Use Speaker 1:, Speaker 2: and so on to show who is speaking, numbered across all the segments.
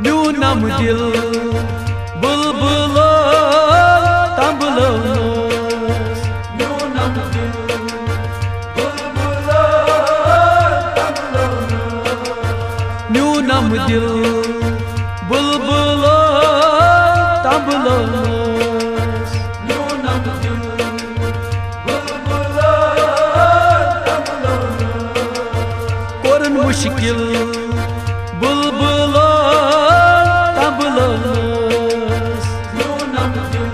Speaker 1: Nyunam dil bulbulu tambılınız.
Speaker 2: Nyunam dil bulbulu tambılınız.
Speaker 1: Nyunam dil bulbulu tambılınız.
Speaker 2: Nyunam dil bulbulu tambılınız.
Speaker 1: Korun müşkil bulbulu tambılınız.
Speaker 2: Nyunam dil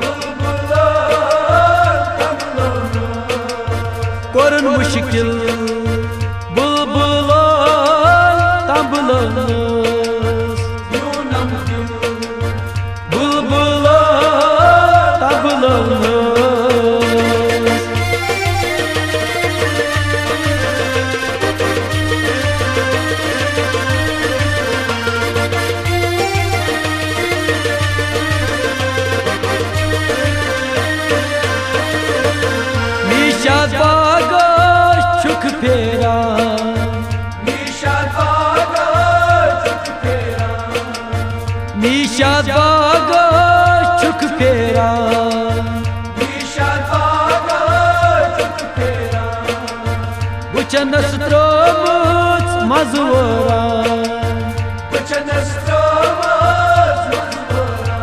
Speaker 2: bulbulu tambılınız.
Speaker 1: Korun müşkil bulbulu tambılınız.
Speaker 2: Nyunam dil
Speaker 1: Bulbulu tambılınız. Nişad bagaj çok pera.
Speaker 2: Nişad bagaj çok pera.
Speaker 1: Nişad bagaj çok pera.
Speaker 2: Nişad bagaj çok pera.
Speaker 1: Buçana stromut mazvora.
Speaker 2: Buçana stromut mazvora.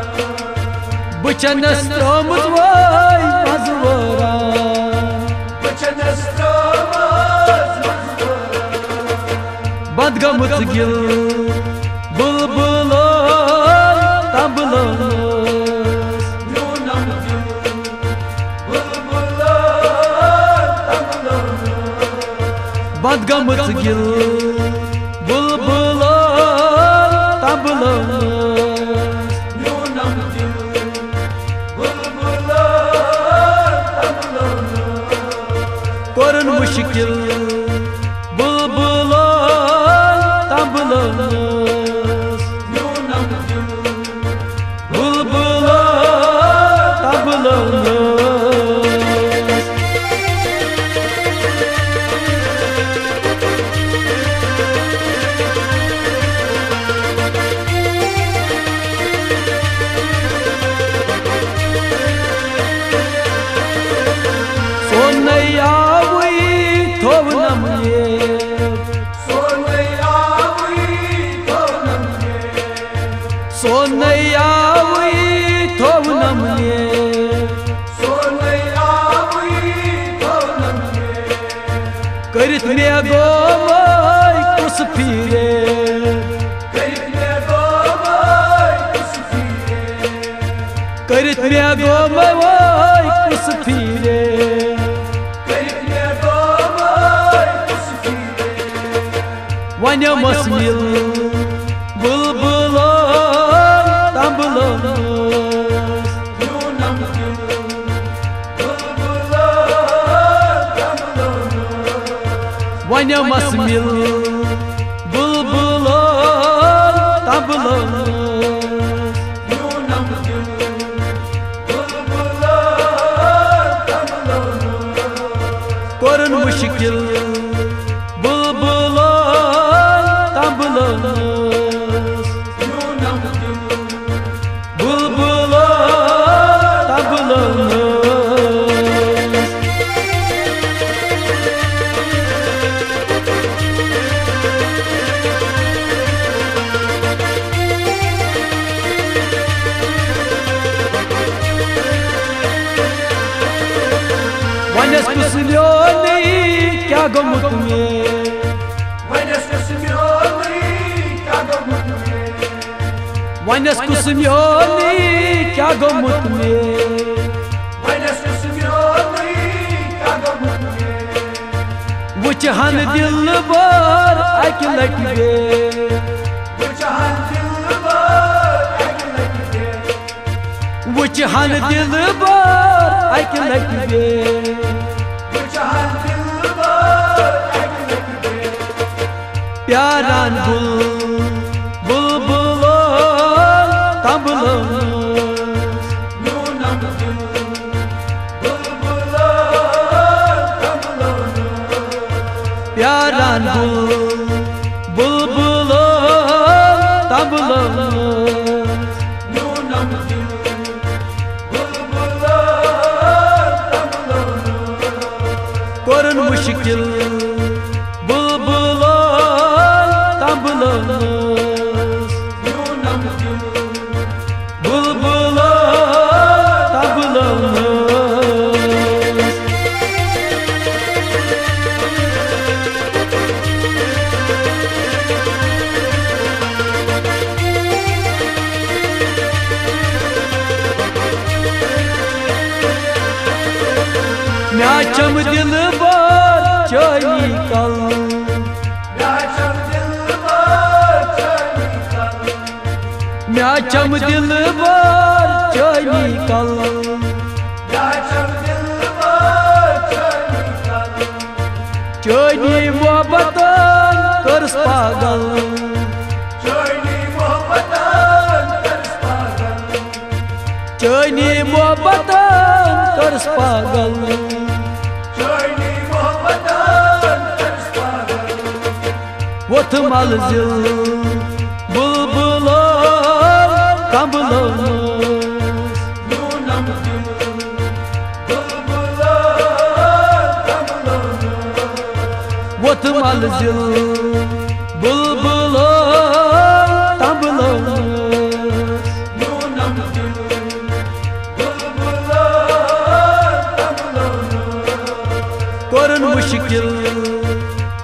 Speaker 1: Buçana stromut vay mazvora.
Speaker 2: Buçana stromut mazvora.
Speaker 1: Badgamut gil bulbulu tambılınız.
Speaker 2: Nyunam dil bulbulu tambılınız.
Speaker 1: Badgamut gil bulbulu tambılınız.
Speaker 2: Nyunam dil bulbulu tambılınız.
Speaker 1: Korun müşkil bulbulu tambılınız.
Speaker 2: Nyunam dil
Speaker 1: Bulbulu tambılınız. Sonnayavi tovnam ye.
Speaker 2: Sonnayavi tovnam ye.
Speaker 1: Sonnayavi tovnam ye.
Speaker 2: Sonnayavi tovnam ye.
Speaker 1: Karit me gomay kuspire.
Speaker 2: Karitme gomay kusfire.
Speaker 1: Karit me gomay vay kuspire.
Speaker 2: Karitme gomay kusfire.
Speaker 1: Vanya masmil bulbulu tambılınız.
Speaker 2: Nyunam dil bulbulu tambılınız.
Speaker 1: Vanya masmil bulbulu tambılınız.
Speaker 2: Nyunam dil bulbulu tambılınız.
Speaker 1: Korun müşkil bulbulu tambılınız.
Speaker 2: Nyunam dil
Speaker 1: Bulbulu tambılınız. Vanyas kusulyoni kya gomut me.
Speaker 2: Vanyas kusmyoni kagomut me.
Speaker 1: Vanyas kusulyoni kya gomut me.
Speaker 2: Vanyas kusmyoni kagomut me.
Speaker 1: Vuçhan dilbar akilakbe.
Speaker 2: Buçahan dilbar ekmekte.
Speaker 1: Vuçhan dilbar akilakbe.
Speaker 2: Buçahan dilbar ekmekte.
Speaker 1: Pyaran bulbulu tambılınız.
Speaker 2: Nyunam dil bulbulu tambılınız.
Speaker 1: Pyaran bulbulu tambulans
Speaker 2: Nunam dil bulbular tambulans
Speaker 1: Korun müşkil bulbulan tambulans
Speaker 2: Nunam dil
Speaker 1: bulbulan tambulans Myaçam dilbar çayni kal
Speaker 2: Myaçam dilbar çayni kal
Speaker 1: Myaçam dilbar çayni kal
Speaker 2: Myaçam dilbar çayni kal
Speaker 1: Çayni muhabbatan kars pagal
Speaker 2: Çayni muhabbatan ters pagal
Speaker 1: Çayni muhabbatan kars pagal
Speaker 2: Çayni muhabbatan ters pagal
Speaker 1: Otmal zil bulbulan tambulans
Speaker 2: Nunam dil bulbular tambulans
Speaker 1: Otmal zil bulbulan tambulans
Speaker 2: Nunam dil bulbular tambulans
Speaker 1: Korun müşkil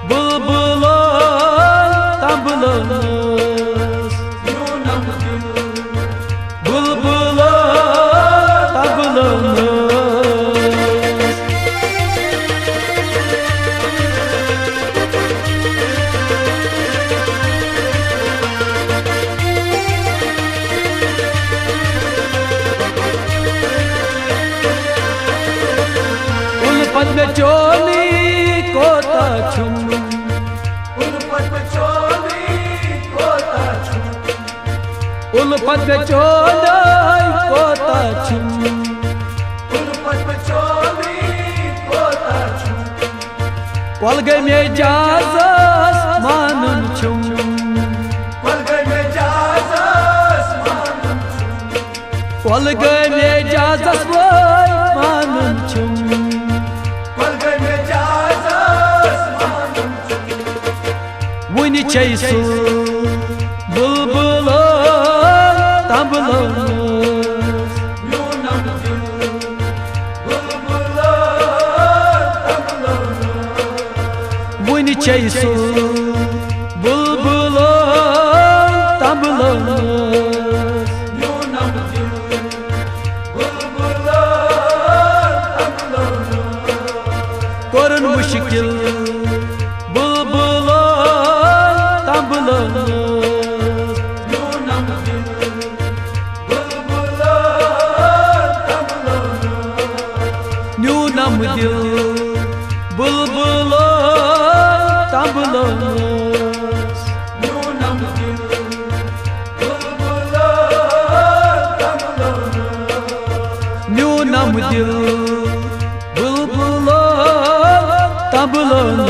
Speaker 1: bulbulan tambulans
Speaker 2: Nunam dil
Speaker 1: bulbulan tambulans Ulfat me choli kota chum
Speaker 2: Ulfat me choli kota chum
Speaker 1: Ulfat me cholai kota chum
Speaker 2: Ulfat me choli kota chum
Speaker 1: Kolgay me jazas manun chum
Speaker 2: Kolgay me jazas manum chum
Speaker 1: Kolgay me jazas vay manun chum
Speaker 2: Kolgay me jazas manum chum
Speaker 1: Vuni chaysu bulbulan tambulans
Speaker 2: Nunam dil bulbular tambulans
Speaker 1: Vuni chaysu bulbulan tambulans
Speaker 2: Nunam dil bulbular tambulans
Speaker 1: Korun müşkil bulbulan tambulans
Speaker 2: Nunam dil bulbular tambulans
Speaker 1: Nunam dil bulbulan tambulans
Speaker 2: Nunam dil bulbular tambulans
Speaker 1: Nunam dil bulbulan tambulans